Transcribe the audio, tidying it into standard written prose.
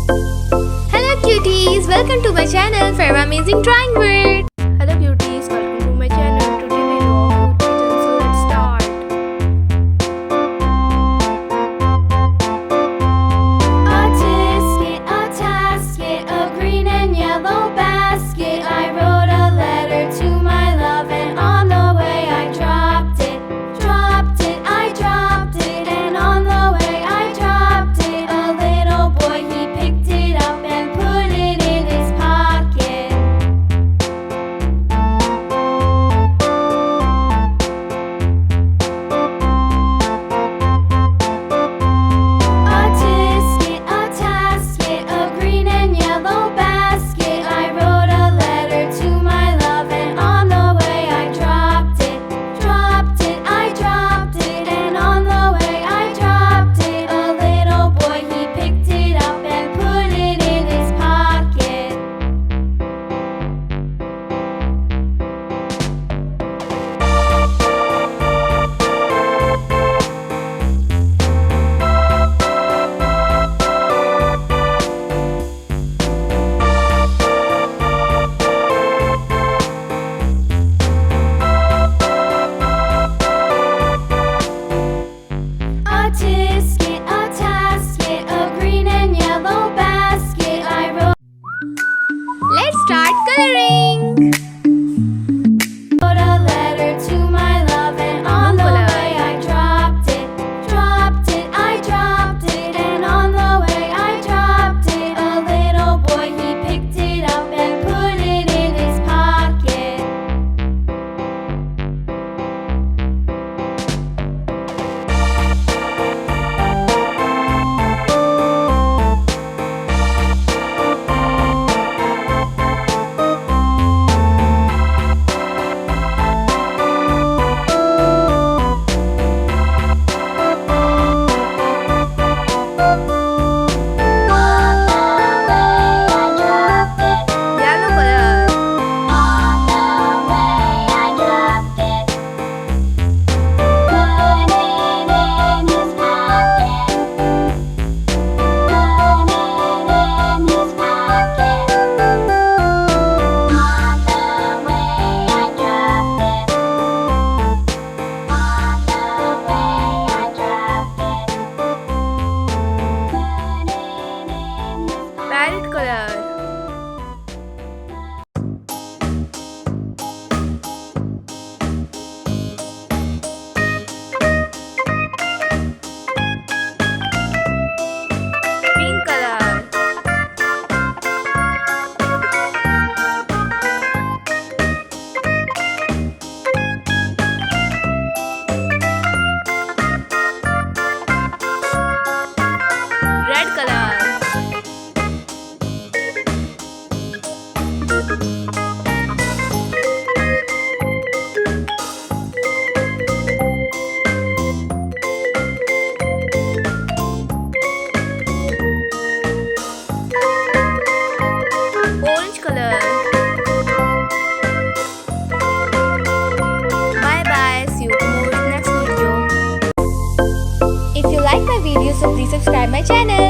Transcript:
Hello cuties, welcome to my channel Farwa Amazing Drawing World. Hello cuties, welcome to my channel. Today we draw cute pigeons, so let's start. A tisket, a tasket, a green and yellow basket. I wrote a letter to my love, and on the way I dropped it, I dropped it, and on the way I dropped it. A little boy, he picked it up and put it in his pocket. A tisket, a tasket, a green and yellow basket. I wrote a letter to my love, and on the way I dropped it, I dropped it, and on the way I dropped it. A little boy, he picked it up and put it in his pocket. A tisket, a tasket, a green and yellow basket. I wrote Let's start coloring. a letter to my love, and on the way I dropped it, I dropped it, and on the way I dropped it. A little boy, he picked it up and put it in his pocket. Yellow color. On the way I dropped it, put it in his pocket, put it in his pocket. On the way I dropped it, on the way I dropped it, put it in his pocket. Parrot color. Pink color. Red color. Orange color. Bye bye. See you tomorrow in next video. If you like my video, so please subscribe my channel.